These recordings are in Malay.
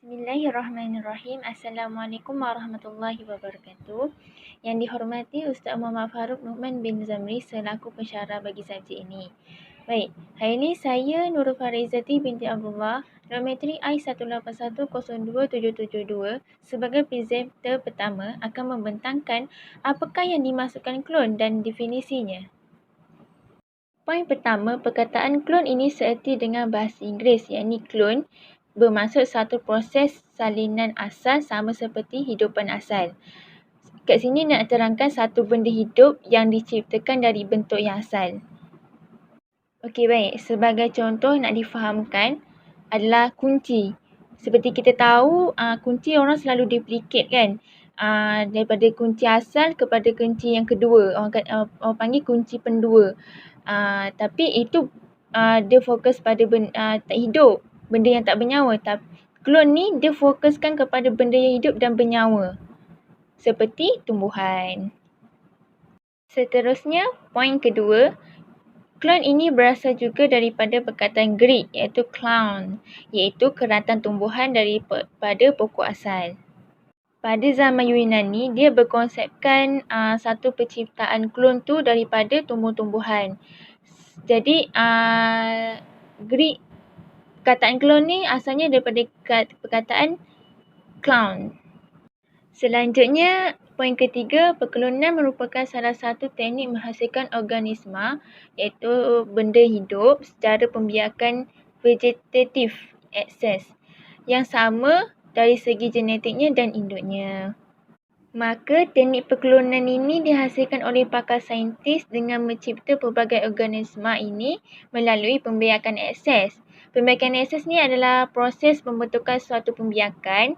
Bismillahirrahmanirrahim. Assalamualaikum warahmatullahi wabarakatuh. Yang dihormati Ustaz Muhammad Farouk Nu'man bin Zamri selaku pensyarah bagi subjek ini. Baik, hari ini saya Nurul Farizati binti Abdullah, dormitory I181027772 sebagai presenter pertama akan membentangkan apakah yang dimaksudkan klon dan definisinya. Poin pertama, perkataan klon ini seerti dengan bahasa Inggeris, iaitu klon bermaksud satu proses salinan asal sama seperti hidupan asal. Kat sini nak terangkan satu benda hidup yang diciptakan dari bentuk yang asal. Okey, baik. Sebagai contoh nak difahamkan adalah kunci. Seperti kita tahu, kunci orang selalu duplicate kan. Daripada kunci asal kepada kunci yang kedua. Orang panggil kunci pendua. Tapi itu dia fokus pada benda tak hidup, benda yang tak bernyawa. Klon ni dia fokuskan kepada benda yang hidup dan bernyawa, seperti tumbuhan. Seterusnya, poin kedua, klon ini berasal juga daripada perkataan Greek iaitu clown, iaitu keratan tumbuhan daripada pokok asal. Pada zaman Yunani, dia berkonsepkan satu penciptaan klon tu daripada tumbuh-tumbuhan. Jadi, Greek, perkataan klon ni asalnya daripada perkataan clown. Selanjutnya, poin ketiga, perklonan merupakan salah satu teknik menghasilkan organisma iaitu benda hidup secara pembiakan vegetative access yang sama dari segi genetiknya dan induknya. Maka teknik perklonan ini dihasilkan oleh pakar saintis dengan mencipta pelbagai organisma ini melalui pembiakan akses. Pembiakan akses ni adalah proses pembentukan suatu pembiakan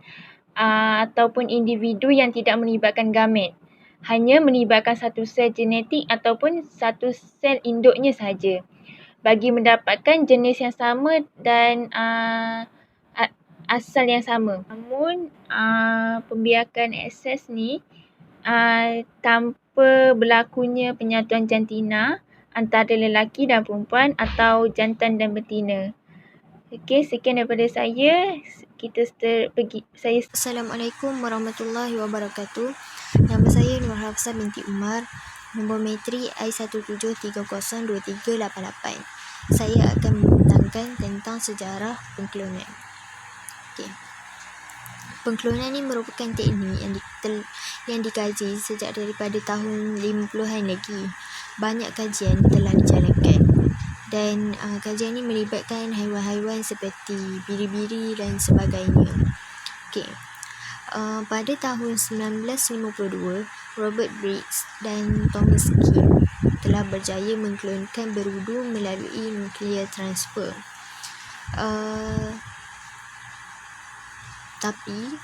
ataupun individu yang tidak melibatkan gamet. Hanya melibatkan satu sel genetik ataupun satu sel induknya sahaja bagi mendapatkan jenis yang sama dan asal yang sama. Namun pembiakan akses ni tanpa berlakunya penyatuan jantina antara lelaki dan perempuan atau jantan dan betina. Okey, sekian daripada saya. Assalamualaikum warahmatullahi wabarakatuh. Nama saya Nur Hafsah binti Umar, nombor metri I17302388. Saya akan membentangkan tentang sejarah pengklonan. Okey. Pengklonan ini merupakan teknik yang dikaji sejak daripada tahun 50-an lagi. Banyak kajian telah dijalankan dan kajian ini melibatkan haiwan-haiwan seperti biri-biri dan sebagainya. Okey. Pada tahun 1952, Robert Briggs dan Thomas Kim telah berjaya mengklonkan berudu melalui nuclear transfer. Tapi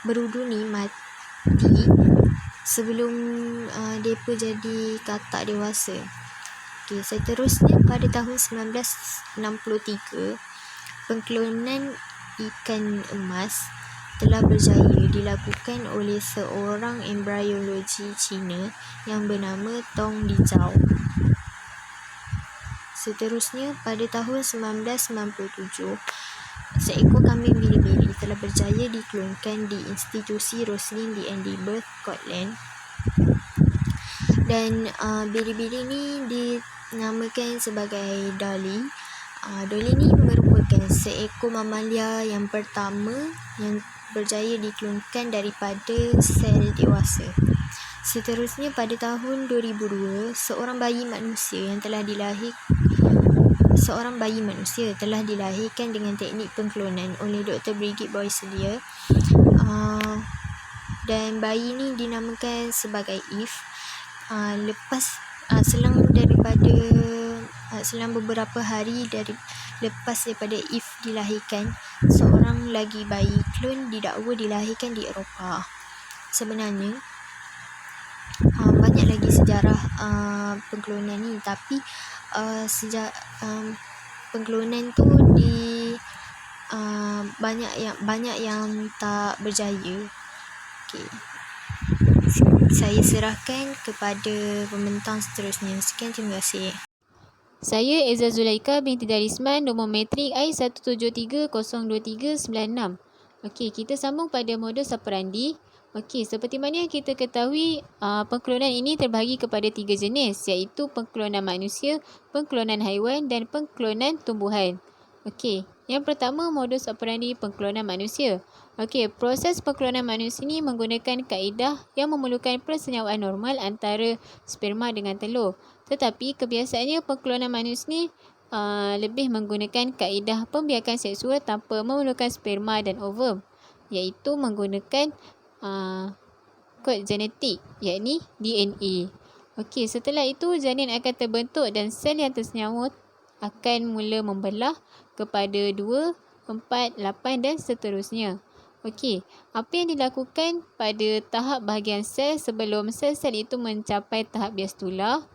berudu ni mati sebelum mereka jadi katak dewasa. Okay, seterusnya pada tahun 1963, pengklonan ikan emas telah berjaya dilakukan oleh seorang embriologi Cina yang bernama Tong Lizhao. Seterusnya pada tahun 1997, seekor kambing biri-biri telah berjaya diklonkan di institusi Roslin di Edinburgh, Scotland. Dan biri-biri ni dinamakan sebagai Dolly. Dolly ni merupakan seekor mamalia yang pertama yang berjaya diklonkan daripada sel dewasa. Seterusnya pada tahun 2002, seorang bayi manusia telah dilahirkan dengan teknik pengklonan oleh Dr. Brigitte Boisselier. Dan bayi ni dinamakan sebagai Eve. Selang beberapa hari lepas daripada Eve dilahirkan, seorang lagi bayi klon didakwa dilahirkan di Eropah. Sebenarnya banyak lagi sejarah pengklonan ni, tapi pengklonan tu banyak yang tak berjaya. Okey. Saya serahkan kepada pembentang seterusnya. Sekian, terima kasih. Saya Eza Zulaika binti Darisman, nombor matrik I1730239. Okey, kita sambung pada modus operandi. Okey, seperti mana yang kita ketahui, pengklonan ini terbahagi kepada 3 jenis, iaitu pengklonan manusia, pengklonan haiwan dan pengklonan tumbuhan. Okey, yang pertama modus operandi pengklonan manusia. Okey, proses pengklonan manusia ini menggunakan kaedah yang memerlukan persenyawaan normal antara sperma dengan telur. Tetapi kebiasaannya pengklonan manusia ni lebih menggunakan kaedah pembiakan seksual tanpa memerlukan sperma dan ovum, iaitu menggunakan kod genetik, yakni DNA. Okey, setelah itu janin akan terbentuk dan sel yang tersenyawa akan mula membelah kepada 2, 4, 8 dan seterusnya. Okey, apa yang dilakukan pada tahap bahagian sel sebelum sel-sel itu mencapai tahap biastula,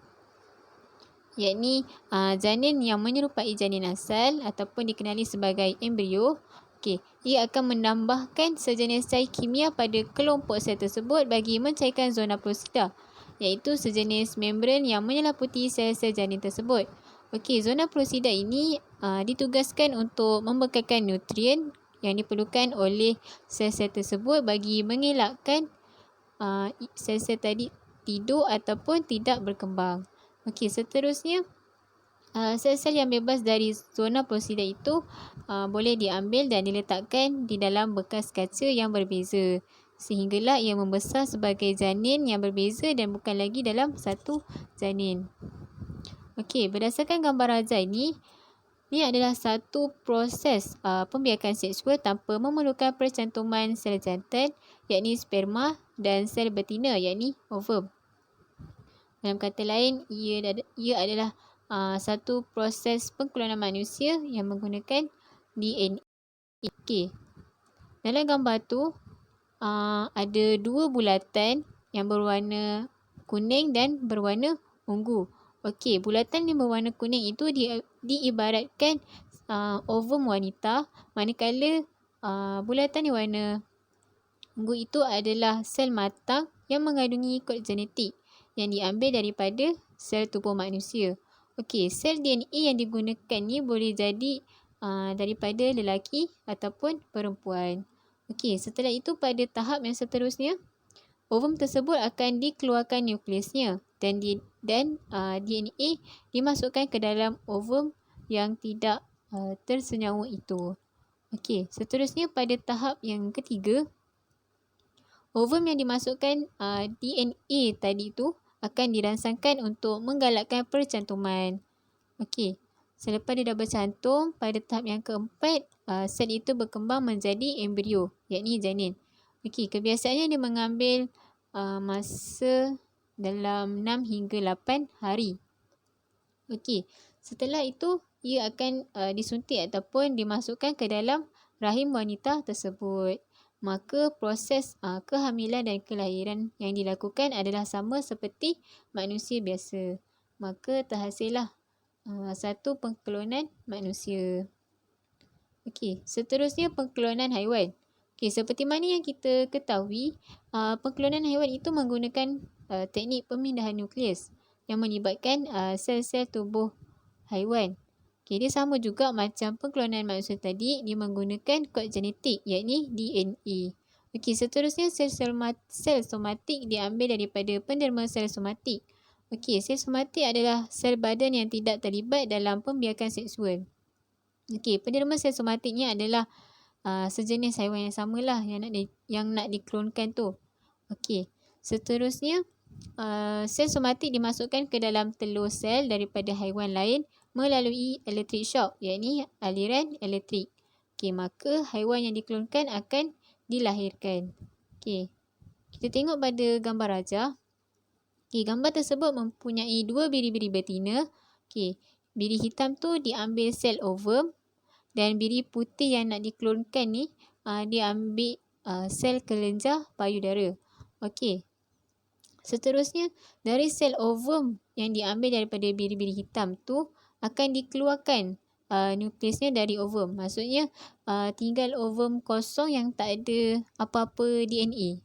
yakni janin yang menyerupai janin asal ataupun dikenali sebagai embrio. Okey, ia akan menambahkan sejenis cair kimia pada kelompok sel tersebut bagi mencairkan zona plosida, iaitu sejenis membran yang menyeliputi sel-sel janin tersebut. Okey, zona plosida ini ditugaskan untuk membekalkan nutrien yang diperlukan oleh sel-sel tersebut bagi mengelakkan sel-sel tadi tidur ataupun tidak berkembang. Okey, seterusnya sel-sel yang bebas dari zona plosida itu boleh diambil dan diletakkan di dalam bekas kaca yang berbeza, sehinggalah ia membesar sebagai janin yang berbeza dan bukan lagi dalam satu janin. Okey, berdasarkan gambar rajah ini adalah satu proses pembiakan seksual tanpa memerlukan percantuman sel jantan, yakni sperma, dan sel betina, yakni ovum. Dalam kata lain, ia adalah satu proses pengklonan manusia yang menggunakan DNA. Okey, dalam gambar tu ada 2 bulatan yang berwarna kuning dan berwarna ungu. Okey, bulatan yang berwarna kuning itu diibaratkan ovum wanita, manakala bulatan yang warna ungu itu adalah sel matang yang mengandungi kod genetik yang diambil daripada sel tubuh manusia. Okey, sel DNA yang digunakan ni boleh jadi daripada lelaki ataupun perempuan. Okey, setelah itu pada tahap yang seterusnya, ovum tersebut akan dikeluarkan nukleusnya dan DNA dimasukkan ke dalam ovum yang tidak tersenyawa itu. Okey, seterusnya pada tahap yang ketiga, ovum yang dimasukkan DNA tadi tu akan dirangsangkan untuk menggalakkan percantuman. Okey, selepas dia dah bercantum, pada tahap yang keempat, sel itu berkembang menjadi embrio, yakni janin. Okey, kebiasaannya dia mengambil masa dalam 6 hingga 8 hari. Okey, setelah itu ia akan disuntik ataupun dimasukkan ke dalam rahim wanita tersebut. Maka proses kehamilan dan kelahiran yang dilakukan adalah sama seperti manusia biasa. Maka terhasillah satu pengklonan manusia. Okey, seterusnya pengklonan haiwan. Okey, seperti mana yang kita ketahui, pengklonan haiwan itu menggunakan teknik pemindahan nukleus yang melibatkan sel-sel tubuh haiwan. Okey, dia sama juga macam pengklonan manusia tadi, dia menggunakan kod genetik, yakni DNA. Okey, seterusnya sel somatik diambil daripada penderma sel somatik. Okey, sel somatik adalah sel badan yang tidak terlibat dalam pembiakan seksual. Okey, penderma sel somatik ni adalah sejenis haiwan yang samalah yang nak diklonkan tu. Okey, seterusnya sel somatik dimasukkan ke dalam telur sel daripada haiwan lain melalui electric shock, iaitu aliran elektrik. Okey, maka haiwan yang diklonkan akan dilahirkan. Okey, kita tengok pada gambar rajah. Okey, gambar tersebut mempunyai 2 biri-biri betina. Okey, biri hitam tu diambil sel ovum dan biri putih yang nak diklonkan ni diambil sel kelenjar payudara. Okey, seterusnya dari sel ovum yang diambil daripada biri-biri hitam tu akan dikeluarkan nukleusnya dari ovum. Maksudnya tinggal ovum kosong yang tak ada apa-apa DNA.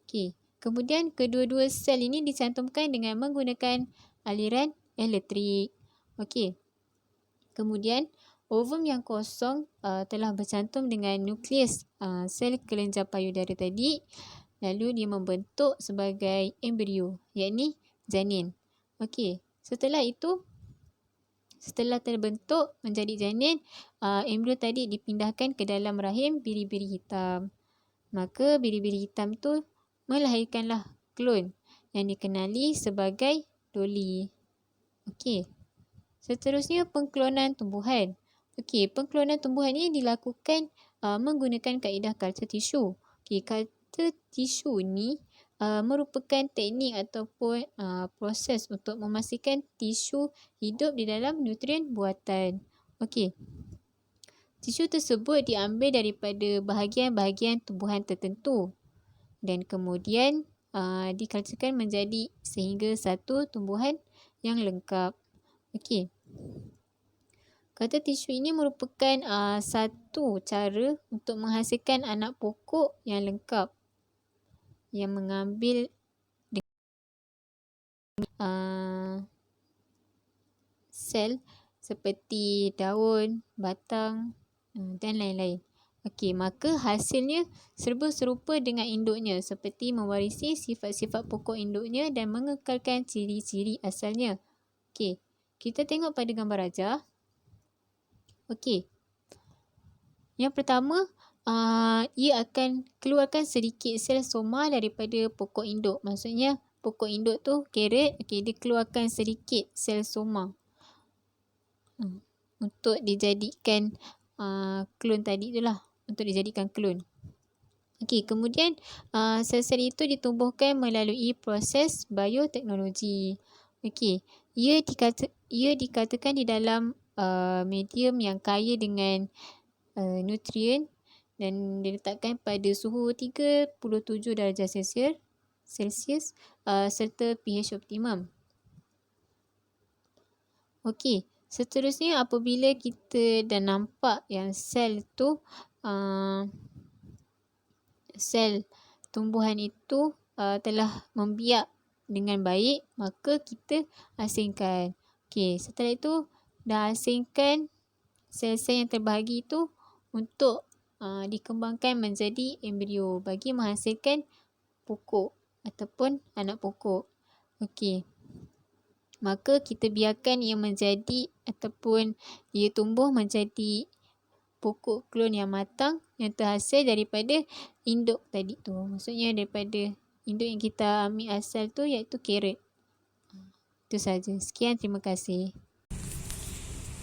Okey, kemudian kedua-dua sel ini dicantumkan dengan menggunakan aliran elektrik. Okey. Kemudian ovum yang kosong telah bercantum dengan nukleus sel kelenjar payudara tadi, lalu dia membentuk sebagai embrio, yakni janin. Okey, setelah itu, setelah terbentuk menjadi janin, embrio tadi dipindahkan ke dalam rahim biri-biri hitam. Maka biri-biri hitam tu melahirkanlah klon yang dikenali sebagai Dolly. Okey. Seterusnya pengklonan tumbuhan. Okey, pengklonan tumbuhan ini dilakukan menggunakan kaedah culture tissue. Okey, culture tissue ni merupakan teknik ataupun proses untuk memastikan tisu hidup di dalam nutrien buatan. Okey. Tisu tersebut diambil daripada bahagian-bahagian tumbuhan tertentu dan kemudian dikulturkan menjadi sehingga satu tumbuhan yang lengkap. Okey. Culture tissue ini merupakan satu cara untuk menghasilkan anak pokok yang lengkap yang mengambil sel seperti daun, batang dan lain-lain. Okey, maka hasilnya serba serupa dengan induknya seperti mewarisi sifat-sifat pokok induknya dan mengekalkan ciri-ciri asalnya. Okey, kita tengok pada gambar rajah. Okey. Yang pertama, ia akan keluarkan sedikit sel soma daripada pokok induk. Maksudnya pokok induk tu carrot, okey, dia keluarkan sedikit sel soma untuk dijadikan klon tadi tu lah, untuk dijadikan klon. Okey, kemudian sel-sel itu ditumbuhkan melalui proses bioteknologi. Okey, ia dikatakan di dalam medium yang kaya dengan nutrien dan diletakkan pada suhu 37 darjah Celsius serta pH optimum. Okey, seterusnya apabila kita dah nampak yang sel tu sel tumbuhan itu telah membiak dengan baik, maka kita asingkan. Okey, setelah itu dah asingkan sel-sel yang terbahagi itu untuk dikembangkan menjadi embrio bagi menghasilkan pokok ataupun anak pokok. Okey. Maka kita biarkan ia menjadi ataupun ia tumbuh menjadi pokok klon yang matang yang terhasil daripada induk tadi tu. Maksudnya daripada induk yang kita ambil asal tu iaitu carrot. Itu saja. Sekian, terima kasih.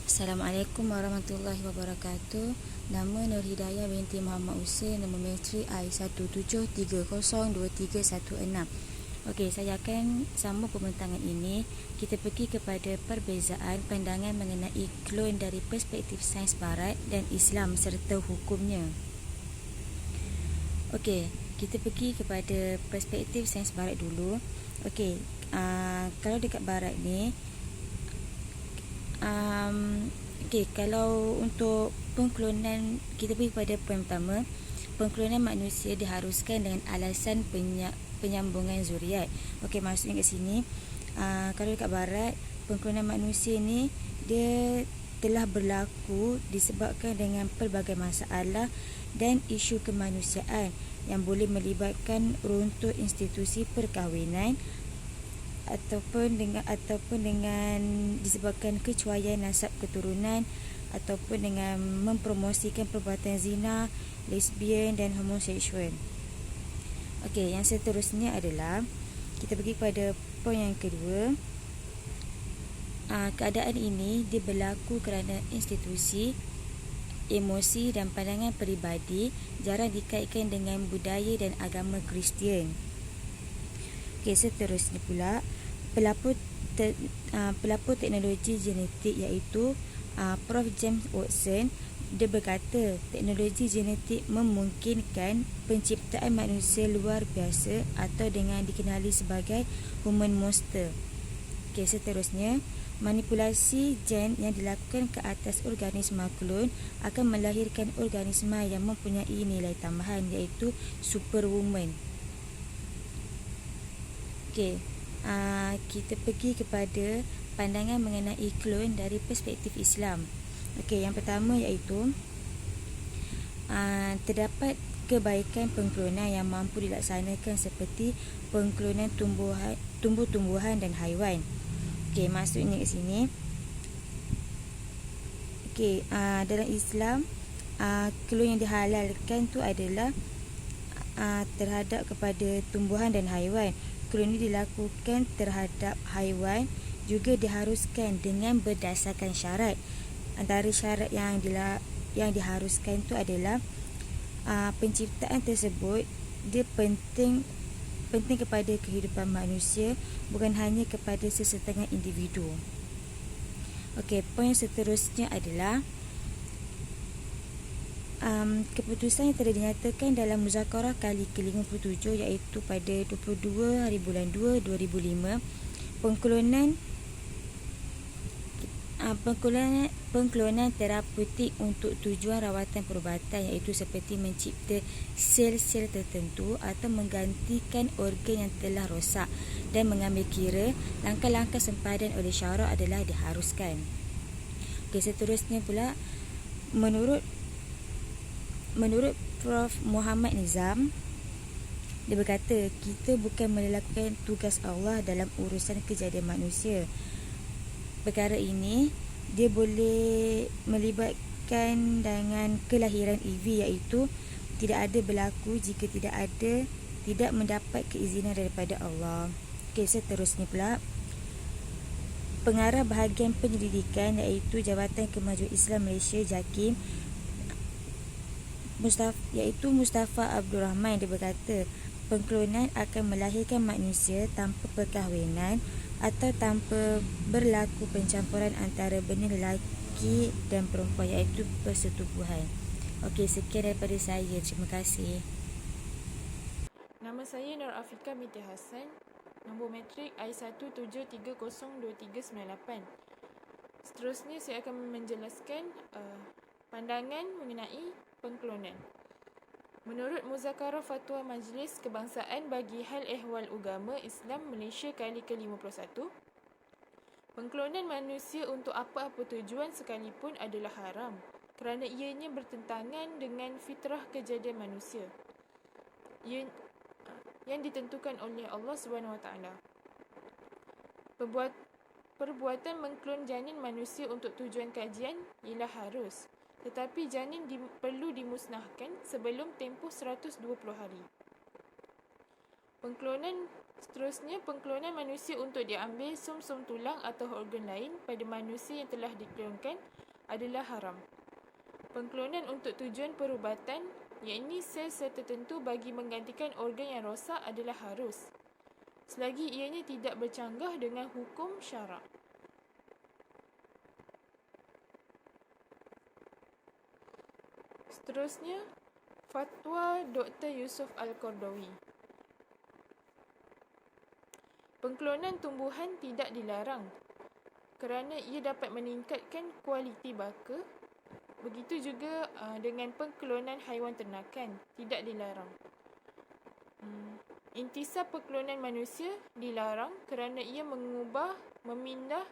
Assalamualaikum warahmatullahi wabarakatuh. Nama Nur Hidayah binti Muhammad Hussein, nombor matrik I173023116. Okey, saya akan sambung pembentangan ini. Kita pergi kepada perbezaan pandangan mengenai klon dari perspektif sains barat dan Islam serta hukumnya. Okey, kita pergi kepada perspektif sains barat dulu. Okey, kalau dekat barat ni kalau untuk pengklonan, kita pergi pada poin pertama. Pengklonan manusia diharuskan dengan alasan penyambungan zuriat. Okey, maksudnya kat sini kalau dekat barat, pengklonan manusia ni dia telah berlaku disebabkan dengan pelbagai masalah dan isu kemanusiaan yang boleh melibatkan runtuh institusi perkahwinan ataupun dengan disebabkan kecuaian nasab keturunan ataupun dengan mempromosikan perbuatan zina, lesbian dan homoseksual. Okey, yang seterusnya adalah kita pergi pada poin yang kedua. Keadaan ini dia berlaku kerana institusi, emosi dan pandangan peribadi jarang dikaitkan dengan budaya dan agama Kristian. Okey, seterusnya pula pelapor teknologi genetik iaitu Prof. James Watson. Dia berkata teknologi genetik memungkinkan penciptaan manusia luar biasa atau dengan dikenali sebagai human monster. Okey, seterusnya manipulasi gen yang dilakukan ke atas organisma klon akan melahirkan organisma yang mempunyai nilai tambahan iaitu superwoman. Okey, kita pergi kepada pandangan mengenai klon dari perspektif Islam. Okey, yang pertama iaitu terdapat kebaikan pengklonan yang mampu dilaksanakan seperti pengklonan tumbuh-tumbuhan dan haiwan. Okey, maksudnya kat sini, okey, dalam Islam klon yang dihalalkan tu adalah terhadap kepada tumbuhan dan haiwan. Klon ini dilakukan terhadap haiwan juga diharuskan dengan berdasarkan syarat. Antara syarat yang diharuskan itu adalah penciptaan tersebut dia penting kepada kehidupan manusia, bukan hanya kepada sesetengah individu. Okey, poin seterusnya adalah keputusan yang telah dinyatakan dalam Muzakarah kali ke-57 iaitu pada 22 hari bulan 2 2005, pengklonan terapeutik untuk tujuan rawatan perubatan iaitu seperti mencipta sel-sel tertentu atau menggantikan organ yang telah rosak dan mengambil kira langkah-langkah sempadan oleh syarak adalah diharuskan. Okey, seterusnya pula menurut Prof. Muhammad Nizam, dia berkata, kita bukan melakukan tugas Allah dalam urusan kejadian manusia. Perkara ini dia boleh melibatkan dengan kelahiran EV, iaitu tidak ada berlaku jika tidak mendapat keizinan daripada Allah. Okey, seterusnya pula pengarah bahagian penyelidikan iaitu Jabatan Kemajuan Islam Malaysia JAKIM Mustafa Abdul Rahman, dia berkata pengklonan akan melahirkan manusia tanpa perkahwinan atau tanpa berlaku pencampuran antara benih lelaki dan perempuan iaitu persetubuhan. Okey, sekian daripada saya. Terima kasih. Nama saya Nur Afika binti Hassan. Nombor matrik I173023898. Seterusnya saya akan menjelaskan pandangan mengenai pengklonan. Menurut Muzakarah Fatwa Majlis Kebangsaan bagi Hal Ehwal Ugama Islam Malaysia kali ke-51, pengklonan manusia untuk apa-apa tujuan sekalipun adalah haram kerana ianya bertentangan dengan fitrah kejadian manusia yang ditentukan oleh Allah SWT. Perbuatan mengklon janin manusia untuk tujuan kajian ialah harus, tetapi janin perlu dimusnahkan sebelum tempoh 120 hari. Seterusnya, pengklonan manusia untuk diambil sum-sum tulang atau organ lain pada manusia yang telah diklonkan adalah haram. Pengklonan untuk tujuan perubatan, iaitu sel-sel tertentu bagi menggantikan organ yang rosak adalah harus, selagi ianya tidak bercanggah dengan hukum syarak. Seterusnya, Fatwa Dr. Yusuf Al-Qardawi. Pengklonan tumbuhan tidak dilarang kerana ia dapat meningkatkan kualiti baka. Begitu juga dengan pengklonan haiwan ternakan, tidak dilarang. Intisab pengklonan manusia dilarang kerana ia mengubah, memindah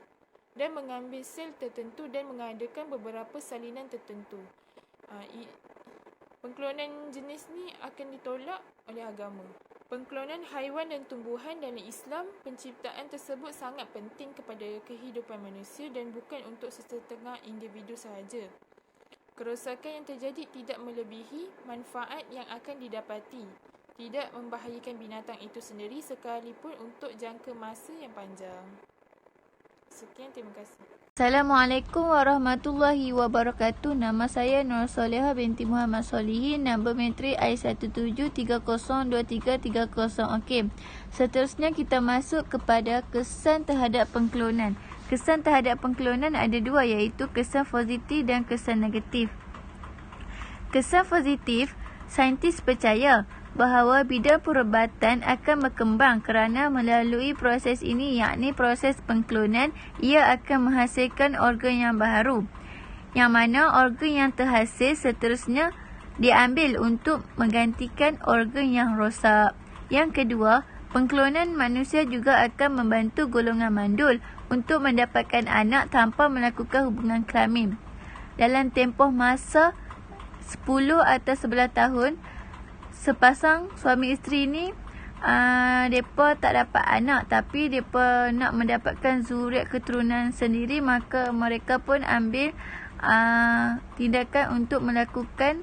dan mengambil sel tertentu dan mengadakan beberapa salinan tertentu. Pengklonan jenis ni akan ditolak oleh agama. Pengklonan haiwan dan tumbuhan dalam Islam, penciptaan tersebut sangat penting kepada kehidupan manusia dan bukan untuk sesetengah individu sahaja. Kerosakan yang terjadi tidak melebihi manfaat yang akan didapati, tidak membahayakan binatang itu sendiri sekalipun untuk jangka masa yang panjang. Sekian, terima kasih. Assalamualaikum warahmatullahi wabarakatuh. Nama saya Nur Soleha binti Muhammad Solihin. Nombor matrik I173023330. Okey. Seterusnya kita masuk kepada kesan terhadap pengklonan. Kesan terhadap pengklonan ada dua, iaitu kesan positif dan kesan negatif. Kesan positif, saintis percaya bahawa bidang perubatan akan berkembang kerana melalui proses ini, yakni proses pengklonan, ia akan menghasilkan organ yang baharu, yang mana organ yang terhasil seterusnya diambil untuk menggantikan organ yang rosak. Yang kedua, Pengklonan manusia juga akan membantu golongan mandul untuk mendapatkan anak tanpa melakukan hubungan kelamin. Dalam tempoh masa 10 atau 11 tahun, sepasang suami isteri ni mereka tak dapat anak tapi mereka nak mendapatkan zuriat keturunan sendiri, maka mereka pun ambil tindakan untuk melakukan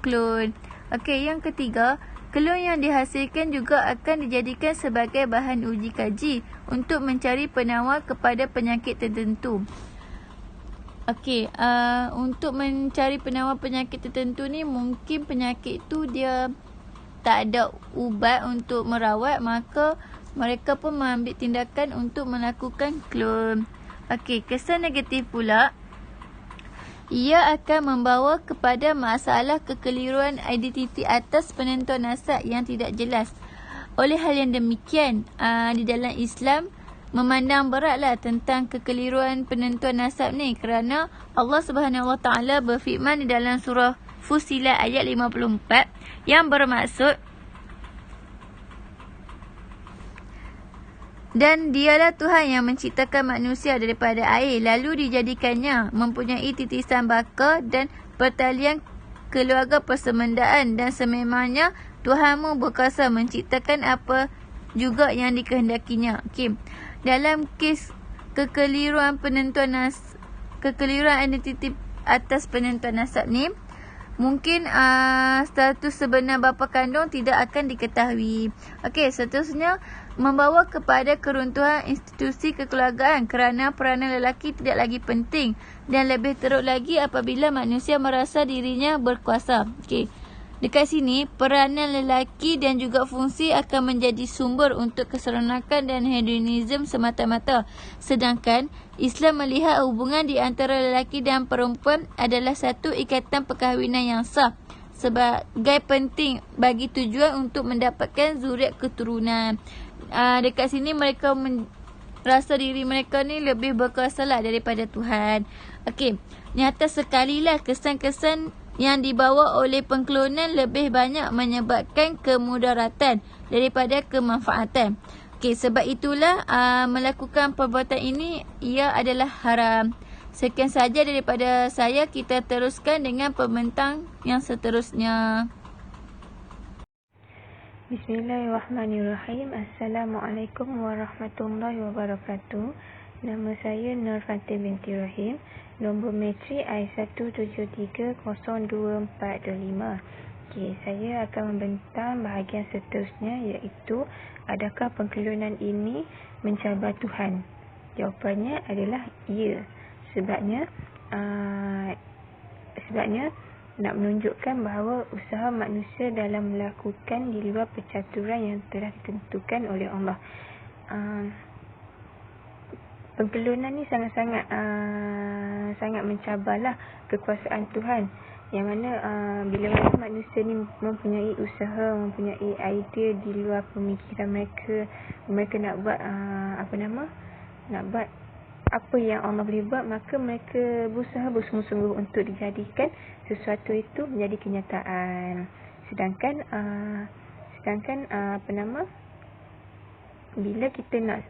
klon. Okey, yang ketiga, klon yang dihasilkan juga akan dijadikan sebagai bahan uji kaji untuk mencari penawar kepada penyakit tertentu. Okey, untuk mencari penawar penyakit tertentu ni, mungkin penyakit tu dia tak ada ubat untuk merawat, maka mereka pun mengambil tindakan untuk melakukan klon. Okey, kesan negatif pula, ia akan membawa kepada masalah kekeliruan identiti atas penentuan nasab yang tidak jelas. Oleh hal yang demikian, di dalam Islam memandang beratlah tentang kekeliruan penentuan nasab ni, kerana Allah Subhanahu Wa Taala berfirman di dalam surah Fussilat ayat 54 yang bermaksud, dan dialah Tuhan yang menciptakan manusia daripada air, lalu dijadikannya mempunyai titisan baka dan pertalian keluarga persemendaan, dan sememangnya Tuhanmu berkuasa menciptakan apa juga yang dikehendakinya. Okay. Dalam kes kekeliruan kekeliruan identiti atas penentuan nasab ni, mungkin status sebenar bapa kandung tidak akan diketahui. Okey, seterusnya membawa kepada keruntuhan institusi kekeluargaan kerana peranan lelaki tidak lagi penting, dan lebih teruk lagi apabila manusia merasa dirinya berkuasa. Okey, dekat sini peranan lelaki dan juga fungsi akan menjadi sumber untuk keseronokan dan hedonisme semata-mata. Sedangkan Islam melihat hubungan di antara lelaki dan perempuan adalah satu ikatan perkahwinan yang sah sebagai penting bagi tujuan untuk mendapatkan zuriat keturunan. Dekat sini mereka rasa diri mereka ni lebih berkuasa lah daripada Tuhan. Okey, nyata sekali lah kesan-kesan yang dibawa oleh pengklonan lebih banyak menyebabkan kemudaratan daripada kemanfaatan. Okey, sebab itulah melakukan perbuatan ini ia adalah haram. Sekian saja daripada saya, kita teruskan dengan pembentang yang seterusnya. Bismillahirrahmanirrahim. Assalamualaikum warahmatullahi wabarakatuh. Nama saya Nur Fatih binti Rahim. Nombor matrik I1730245. Okey, saya akan membentang bahagian seterusnya, iaitu adakah pengklonan ini mencabar Tuhan? Jawapannya adalah ya. Sebabnya nak menunjukkan bahawa usaha manusia dalam melakukan di luar percaturan yang telah ditentukan oleh Allah. Pengklonan ni sangat-sangat mencabarlah kekuasaan Tuhan, yang mana bila mana manusia ni mempunyai usaha, mempunyai idea di luar pemikiran mereka nak buat nak buat apa yang Allah boleh buat, maka mereka berusaha bersungguh-sungguh untuk dijadikan sesuatu itu menjadi kenyataan. Sedangkan bila kita nak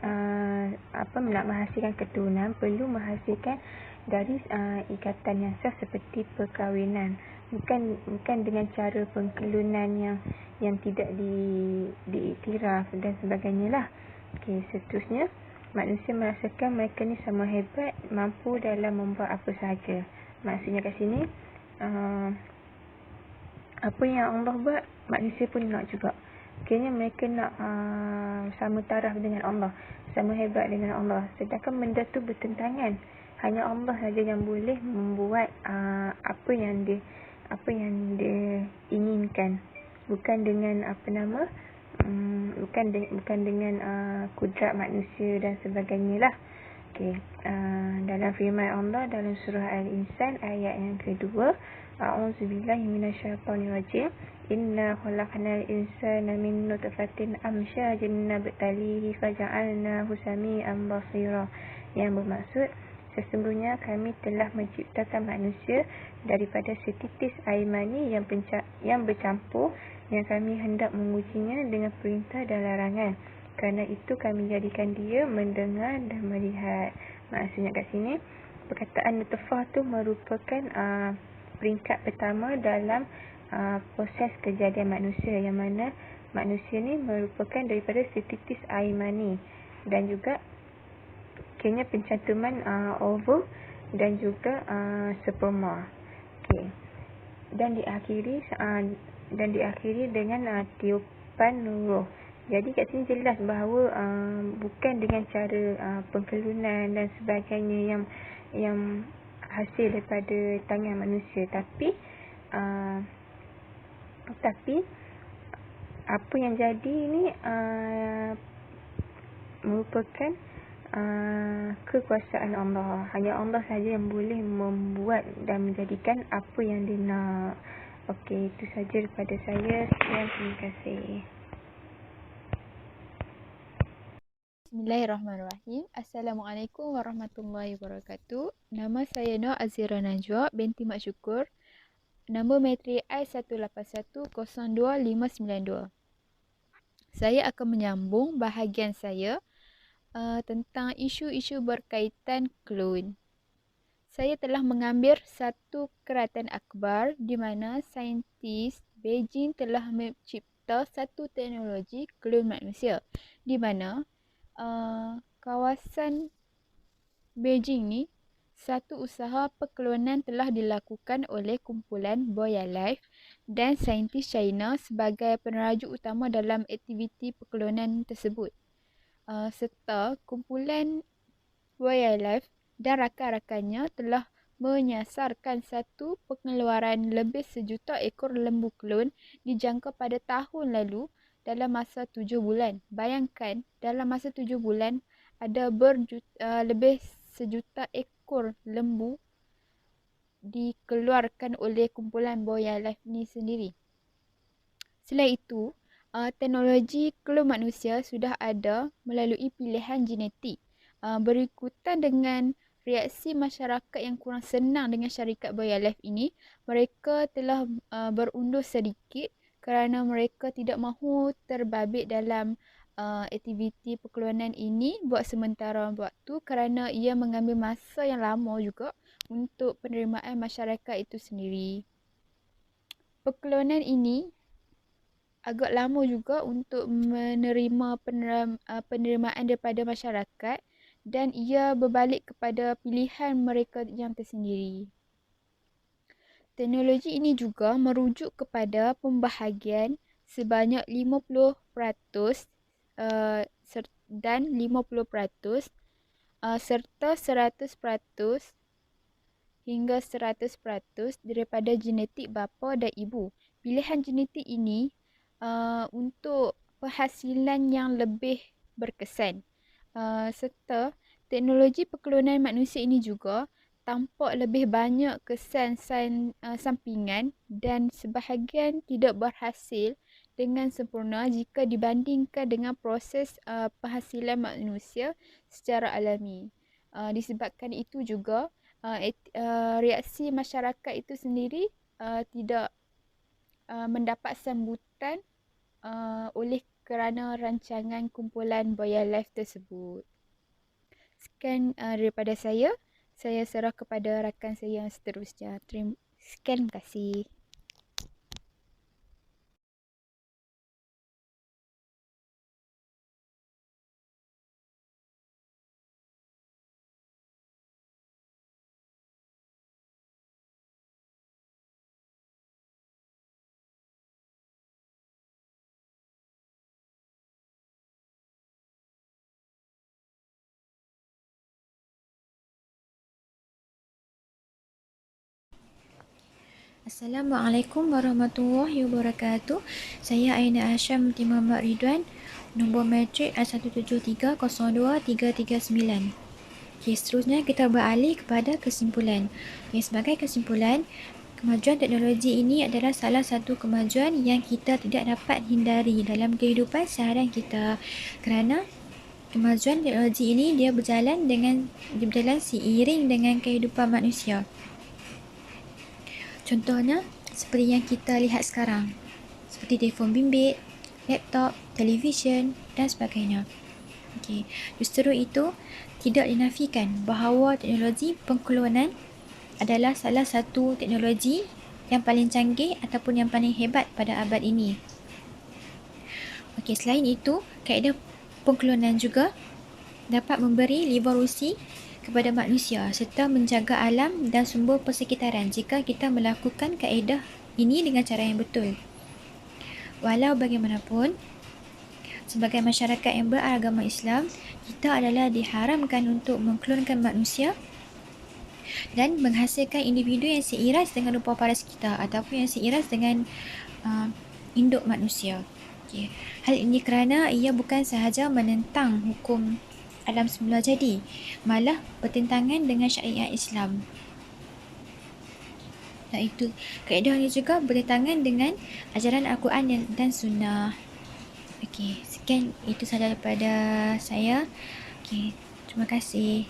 menghasilkan keturunan, perlu menghasilkan dari ikatan yang sah seperti perkahwinan, bukan dengan cara pengklonan yang tidak diiktiraf dan sebagainya lah. Okey, seterusnya manusia merasakan mereka ni sama hebat, mampu dalam membuat apa sahaja. Maksudnya kat sini apa yang Allah buat, manusia pun nak juga. Akhirnya mereka nak sama taraf dengan Allah, sama hebat dengan Allah. Sedangkan benda tu bertentangan. Hanya Allah saja yang boleh membuat apa yang dia inginkan, bukan dengan bukan dengan kudrat manusia dan sebagainya lah. Okey, dalam firman Allah dalam surah Al-Insan ayat yang kedua, a'udzubillahi minasyaitonirrajim. Inna khalaqnal insana min nutfatin amsyajin nabtalihi faja'alnahu sami'an basira. Yang bermaksud, Sesungguhnya kami telah menciptakan manusia daripada setitis air mani yang bercampur, yang kami hendak mengujinya dengan perintah dan larangan. Kerana itu kami jadikan dia mendengar dan melihat. Maksudnya kat sini, perkataan nutfah tu merupakan peringkat pertama dalam proses kejadian manusia, yang mana manusia ni merupakan daripada setitis air mani, dan juga kena pencantuman ovo dan juga sperma. Okey. Dan diakhiri dengan tiupan roh. Jadi kat sini jelas bahawa bukan dengan cara pengkelunan dan sebagainya yang hasil daripada tangan manusia, tapi apa yang jadi ni merupakan kekuasaan Allah. Hanya Allah saja yang boleh membuat dan menjadikan apa yang dia nak. Okey, itu saja daripada saya. Sekian, terima kasih. Bismillahirrahmanirrahim. Assalamualaikum warahmatullahi wabarakatuh. Nama saya Nur Azira Najwa binti Mak Syukur. Nombor matrik I181025592. Saya akan menyambung bahagian saya tentang isu-isu berkaitan klon. Saya telah mengambil satu keratan akhbar di mana saintis Beijing telah mencipta satu teknologi klon manusia, di mana kawasan Beijing ni, satu usaha perklonan telah dilakukan oleh kumpulan BioLife dan saintis China sebagai penerajuk utama dalam aktiviti perklonan tersebut. Serta kumpulan BioLife dan rakan-rakannya telah menyasarkan satu pengeluaran lebih 1 juta ekor lembu klon dijangka pada tahun lalu dalam masa 7 bulan. Bayangkan, dalam masa 7 bulan ada lebih 1 juta ekor lembu dikeluarkan oleh kumpulan BioLife ni sendiri. Selain itu, teknologi klon manusia sudah ada melalui pilihan genetik. Berikutan dengan reaksi masyarakat yang kurang senang dengan syarikat BioLife ini, mereka telah berundur sedikit kerana mereka tidak mahu terbabit dalam aktiviti perklonan ini buat sementara waktu, kerana ia mengambil masa yang lama juga untuk penerimaan masyarakat itu sendiri. Perklonan ini agak lama juga untuk menerima penerimaan daripada masyarakat, dan ia berbalik kepada pilihan mereka yang tersendiri. Teknologi ini juga merujuk kepada pembahagian sebanyak 50% dan 50% serta 100% hingga 100% daripada genetik bapa dan ibu. Pilihan genetik ini untuk penghasilan yang lebih berkesan. Serta teknologi perklonan manusia ini juga tampak lebih banyak kesan sampingan dan sebahagian tidak berhasil dengan sempurna jika dibandingkan dengan proses penghasilan manusia secara alami. Disebabkan itu juga reaksi masyarakat itu sendiri tidak mendapat sambutan oleh kerana rancangan kumpulan BioLife tersebut. Sekian daripada saya. Saya serah kepada rakan saya yang seterusnya. Sekian, terima kasih. Assalamualaikum warahmatullahi wabarakatuh. Saya Aina Hasham binti Muhammad Ridwan, nombor matrik I17302-339. Okay, seterusnya kita beralih kepada kesimpulan. Okay, sebagai kesimpulan, kemajuan teknologi ini adalah salah satu kemajuan yang kita tidak dapat hindari dalam kehidupan seharian kita, kerana kemajuan teknologi ini dia berjalan seiring dengan kehidupan manusia. Contohnya seperti yang kita lihat sekarang, seperti telefon bimbit, laptop, televisyen dan sebagainya. Okey, justru itu tidak dinafikan bahawa teknologi pengklonan adalah salah satu teknologi yang paling canggih ataupun yang paling hebat pada abad ini. Okey, selain itu, kaedah pengklonan juga dapat memberi revolusi kepada manusia serta menjaga alam dan sumber persekitaran jika kita melakukan kaedah ini dengan cara yang betul. Walau bagaimanapun, sebagai masyarakat yang beragama Islam, kita adalah diharamkan untuk mengklonkan manusia dan menghasilkan individu yang seiras dengan rupa paras kita ataupun yang seiras dengan induk manusia. Okay. Hal ini kerana ia bukan sahaja menentang hukum alam semula jadi, malah bertentangan dengan syariat Islam. Dan itu, kaedah ini juga bertentangan dengan ajaran Al-Quran dan Sunnah. Okey, sekian itu sahaja daripada saya. Okey, terima kasih.